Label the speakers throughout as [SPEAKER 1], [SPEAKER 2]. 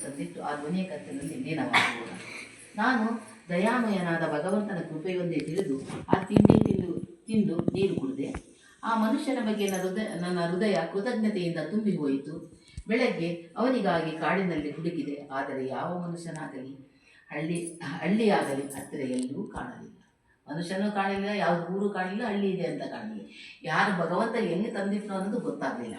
[SPEAKER 1] ತಂದಿಟ್ಟು ಆ ಧ್ವನಿಯ ಕತ್ತಲಲ್ಲಿ ಲೀನವಾಗುವುದು. ನಾನು ದಯಾಮಯನಾದ ಭಗವಂತನ ಕೃಪೆಯೊಂದೇ ತಿಳಿದು ಆ ತಿಂದು ನೀರು ಕುಡಿದೆ. ಆ ಮನುಷ್ಯನ ಬಗ್ಗೆ ನನ್ನ ಹೃದಯ ಕೃತಜ್ಞತೆಯಿಂದ ತುಂಬಿ ಹೋಯಿತು. ಬೆಳಗ್ಗೆ ಅವನಿಗಾಗಿ ಕಾಡಿನಲ್ಲಿ ಹುಡುಕಿದೆ, ಆದರೆ ಯಾವ ಮನುಷ್ಯನಾಗಲಿ ಹಳ್ಳಿಯಾಗಲಿ ಹತ್ತಿರ ಎಲ್ಲೂ ಕಾಣಲಿಲ್ಲ. ಮನುಷ್ಯನೂ ಕಾಣಲಿಲ್ಲ, ಯಾವ ಊರು ಕಾಣಲಿಲ್ಲ, ಹಳ್ಳಿ ಇದೆ ಅಂತ ಕಾಣಲಿಲ್ಲ. ಯಾರು ಭಗವಂತ ಎಲ್ಲಿ ತಂದಿಟ್ಟು ಅನ್ನೋದು ಗೊತ್ತಾಗಲಿಲ್ಲ.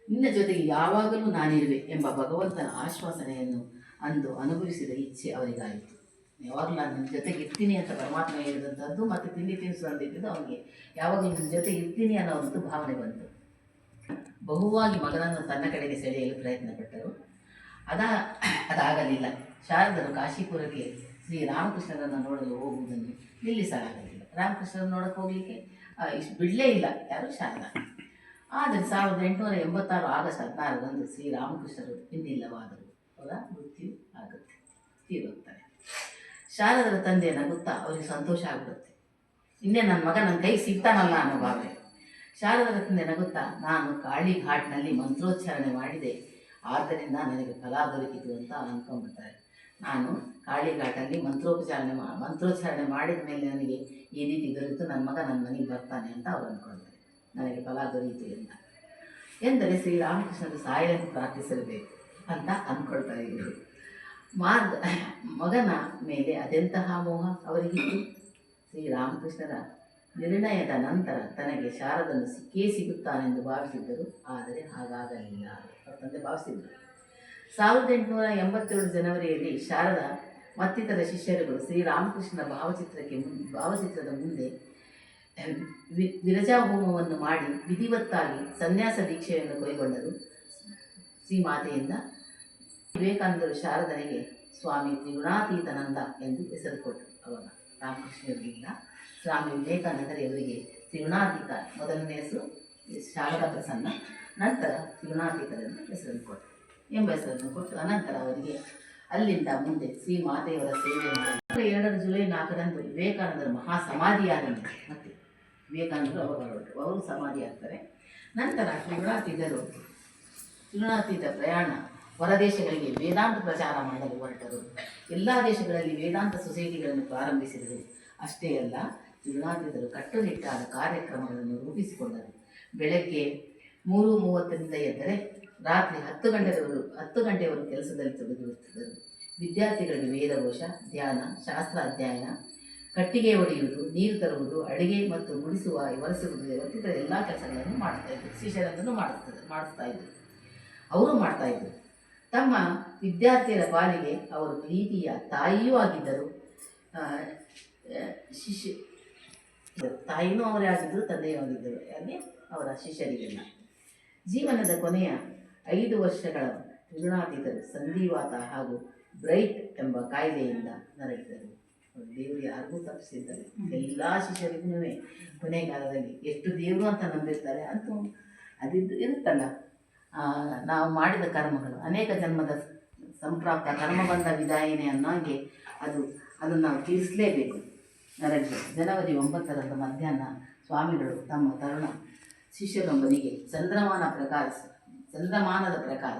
[SPEAKER 1] ನಿನ್ನ ಜೊತೆಗೆ ಯಾವಾಗಲೂ ನಾನಿರುವೆ ಎಂಬ ಭಗವಂತನ ಆಶ್ವಾಸನೆಯನ್ನು ಅಂದು ಅನುಭವಿಸಿದ ಇಚ್ಛೆ ಅವರಿಗಾಯಿತು. ಯಾವಾಗಲೂ ನಾನು ನಿನ್ನ ಜೊತೆಗೆ ಇರ್ತೀನಿ ಅಂತ ಪರಮಾತ್ಮ ಹೇಳಿದಂಥದ್ದು ಮತ್ತು ತಿಂಡಿ ತಿನಿಸು ಅಂದಿದ್ದು ಅವನಿಗೆ ಯಾವಾಗಲೂ ನಿನ್ನ ಜೊತೆ ಇರ್ತೀನಿ ಅನ್ನೋವಂಥ ಭಾವನೆ ಬಂತು. ಬಹುವಾಗಿ ಮಗನನ್ನು ತನ್ನ ಕಡೆಗೆ ಸೆಳೆಯಲು ಪ್ರಯತ್ನಪಟ್ಟರು. ಅದಾಗಲಿಲ್ಲ. ಶಾರದರು ಕಾಶೀಪುರಕ್ಕೆ ಶ್ರೀರಾಮಕೃಷ್ಣರನ್ನು ನೋಡಲು ಹೋಗುವುದನ್ನು ನಿಲ್ಲಿಸಲಾಗಲಿಲ್ಲ. ರಾಮಕೃಷ್ಣರನ್ನು ನೋಡಕ್ಕೆ ಹೋಗಲಿಕ್ಕೆ ಬಿಡಲೇ ಇಲ್ಲ ಯಾರು, ಶಾರದಾ. ಆದರೆ 1886 ಆಗಸ್ಟ್ 16ರಂದು ಶ್ರೀರಾಮಕೃಷ್ಣರು ಇನ್ನಿಲ್ಲವಾದರು. ಅವರ ಮೃತ್ಯು ಆಗುತ್ತೆ, ತೀರೋಗ್ತಾರೆ. ಶಾರದರ ತಂದೆ ನಗುತ್ತಾ ಅವರಿಗೆ ಸಂತೋಷ ಆಗುತ್ತೆ. ಇನ್ನೇ ನನ್ನ ಮಗ ನನ್ನ ಕೈಗೆ ಸಿಗ್ತಾನಲ್ಲ ಅನ್ನೋ ಭಾವನೆ. ಶಾರದರ ತಂದೆ ನಗುತ್ತಾ, ನಾನು ಕಾಳಿ ಘಾಟ್ನಲ್ಲಿ ಮಂತ್ರೋಚ್ಚಾರಣೆ ಮಾಡಿದೆ, ಆದ್ದರಿಂದ ನನಗೆ ಫಲ ದೊರಕಿತು ಅಂತ ಅಂದ್ಕೊಂಡ್ಬಿಡ್ತಾರೆ. ನಾನು ಕಾಳಿ ಘಾಟಲ್ಲಿ ಮಂತ್ರೋಚ್ಚಾರಣೆ ಮಾಡಿದ ಮೇಲೆ ನನಗೆ ಈ ರೀತಿ ದೊರೆತು ನನ್ನ ಮಗ ನನ್ನ ಮನೆಗೆ ಬರ್ತಾನೆ ಅಂತ ಅವ್ರು ಅಂದ್ಕೊಳ್ತಾರೆ. ನನಗೆ ಫಲ ದೊರೆಯಿತು ಎಂದರೆ ಶ್ರೀರಾಮಕೃಷ್ಣರು ಸಾಯಲು ಪ್ರಾರ್ಥಿಸಬೇಕು ಅಂತ ಅಂದ್ಕೊಳ್ತಾರೆ ಇವರು. ಮಗನ ಮೇಲೆ ಅದೆಂತಹ ಮೋಹ ಅವರಿಗಿತ್ತು. ಶ್ರೀರಾಮಕೃಷ್ಣರ ನಿರ್ಣಯದ ನಂತರ ತನಗೆ ಶಾರದನ್ನು ಸಿಗುತ್ತಾನೆಂದು ಭಾವಿಸಿದ್ದರು. ಆದರೆ ಹಾಗಾಗಲಿಲ್ಲ. ಅವರ ತಂದೆ ಭಾವಿಸಿದ್ದರು. 1887 ಜನವರಿಯಲ್ಲಿ ಶಾರದಾ ಮತ್ತಿತರ ಶಿಷ್ಯರುಗಳು ಶ್ರೀರಾಮಕೃಷ್ಣನ ಭಾವಚಿತ್ರದ ಮುಂದೆ ವಿರಜಾ ಹೋಮವನ್ನು ಮಾಡಿ ವಿಧಿವತ್ತಾಗಿ ಸನ್ಯಾಸ ದೀಕ್ಷೆಯನ್ನು ಕೈಗೊಂಡರು. ಶ್ರೀಮಾತೆಯಿಂದ ವಿವೇಕಾನಂದರು ಶಾರದನಿಗೆ ಸ್ವಾಮಿ ತ್ರಿಗುಣಾತೀತಾನಂದ ಎಂದು ಹೆಸರು ಕೊಟ್ಟರು. ಅವಾಗ ರಾಮಕೃಷ್ಣರಿಗಿಲ್ಲ, ಸ್ವಾಮಿ ವಿವೇಕಾನಂದರವರಿಗೆ ತ್ರಿಗುಣಾತೀತ ಮೊದಲನೇ ಹೆಸರು ಶಾರದಾ ಪ್ರಸನ್ನ, ನಂತರ ತ್ರಿಗುಣಾತೀತರೆಂದು ಹೆಸರನ್ನು ಕೊಟ್ಟರು ಹೆಸರನ್ನು ಕೊಟ್ಟು ಅನಂತರ ಅವರಿಗೆ ಅಲ್ಲಿಂದ ಮುಂದೆ ಶ್ರೀಮಾತೆಯವರ ಸೇವೆ ಮಾಡಿ 2 ಜುಲೈ 4ರಂದು ವಿವೇಕಾನಂದರು ಮಹಾಸಮಾಧಿಯಾದಂತೆ ಮತ್ತೆ ವಿವೇಕಾನಂದರು ಅವರು ಸಮಾಧಿ ಆಗ್ತಾರೆ. ನಂತರ ತ್ರಿಗುಣಾತೀತ ಪ್ರಯಾಣ ಹೊರದೇಶಗಳಿಗೆ ವೇದಾಂತ ಪ್ರಚಾರ ಮಾಡಲು ಹೊರಟರು. ಎಲ್ಲ ದೇಶಗಳಲ್ಲಿ ವೇದಾಂತ ಸೊಸೈಟಿಗಳನ್ನು ಪ್ರಾರಂಭಿಸಿದರು. ಅಷ್ಟೇ ಅಲ್ಲ, ತ್ರಿಗುಣಾತೀತರು ಕಟ್ಟುನಿಟ್ಟಾದ ಕಾರ್ಯಕ್ರಮಗಳನ್ನು ರೂಪಿಸಿಕೊಂಡರು. ಬೆಳಗ್ಗೆ 3:30ರಿಂದ ಎದ್ದರೆ ರಾತ್ರಿ 10 ಗಂಟೆವರೆಗೂ ಕೆಲಸದಲ್ಲಿ ತೊಡಗಿರುತ್ತಿದ್ದರು. ವಿದ್ಯಾರ್ಥಿಗಳಿಗೆ ವೇದಘೋಷ, ಧ್ಯಾನ, ಶಾಸ್ತ್ರ ಅಧ್ಯಯನ, ಕಟ್ಟಿಗೆ ಒಡೆಯುವುದು, ನೀರು ತರುವುದು, ಅಡುಗೆ ಮತ್ತು ಗುಡಿಸುವ, ಒರೆಸುವುದು ಮತ್ತಿತರ ಎಲ್ಲ ಕೆಲಸಗಳನ್ನು ಮಾಡ್ತಾಯಿದ್ರು. ಶಿಷ್ಯರನ್ನು ಮಾಡಿಸ್ತಾ ಇದ್ದರು. ಅವರು ಮಾಡ್ತಾಯಿದ್ರು. ತಮ್ಮ ವಿದ್ಯಾರ್ಥಿಯರ ಪಾಲಿಗೆ ಅವರು ಪ್ರೀತಿಯ ತಾಯಿಯೂ ಆಗಿದ್ದರು. ತಾಯಿನೂ ಅವರೇ ಆಗಿದ್ದರು, ತಂದೆಯೂ ಆಗಿದ್ದರು. ಯಾಕೆ ಅವರ ಶಿಷ್ಯರಿಗೆಲ್ಲ. ಜೀವನದ ಕೊನೆಯ 5 ವರ್ಷಗಳ ತ್ರಿಗುಣಾತೀತರು ಸಂಧಿವಾತ ಹಾಗೂ ಬ್ರೈಟ್ ಎಂಬ ಕಾಯಿಲೆಯಿಂದ ನರಳಿದರು. ದೇವರು ಯಾರಿಗೂ ತಪ್ಪಿಸಿದ್ದಾರೆ. ಎಲ್ಲ ಶಿಷ್ಯರಿಗೂ ಕೊನೆಗಾಲದಲ್ಲಿ ಎಷ್ಟು ದೇವರು ಅಂತ ನಂಬಿರ್ತಾರೆ ಅಂತೂ ಅದಿದ್ದು ಇರುತ್ತಲ್ಲ. ನಾವು ಮಾಡಿದ ಕರ್ಮಗಳು ಅನೇಕ ಜನ್ಮದ ಸಂಪ್ರಾಪ್ತ ಕರ್ಮಬಂಧ ವಿದಾಯಿನಿ ಅನ್ನೋಂಗೆ ಅದನ್ನು ನಾವು ತೀರಿಸಲೇಬೇಕು. ನರಳಿದೆ. ಜನವರಿ 9ರಂದು ಮಧ್ಯಾಹ್ನ ಸ್ವಾಮಿಗಳು ತಮ್ಮ ತರುಣ ಶಿಷ್ಯರೊಬ್ಬನಿಗೆ ಚಂದ್ರಮಾನದ ಪ್ರಕಾರ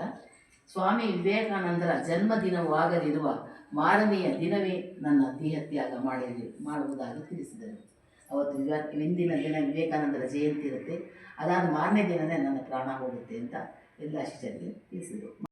[SPEAKER 1] ಸ್ವಾಮಿ ವಿವೇಕಾನಂದರ ಜನ್ಮದಿನವಾಗಲಿರುವ ಮಾರನೆಯ ದಿನವೇ ನನ್ನ ದೇಹತ್ಯಾಗ ಮಾಡುವುದಾಗಿ ತಿಳಿಸಿದರು. ಅವತ್ತು ಇಂದಿನ ದಿನ ವಿವೇಕಾನಂದರ ಜಯಂತಿ ಇರುತ್ತೆ, ಅದಾದ ಮಾರನೇ ದಿನವೇ ನನ್ನ ಪ್ರಾಣ ಹೋಗುತ್ತೆ ಅಂತ ಎಲ್ಲ ಶಿಷ್ಯರಿಗೆ ತಿಳಿಸಿದರು.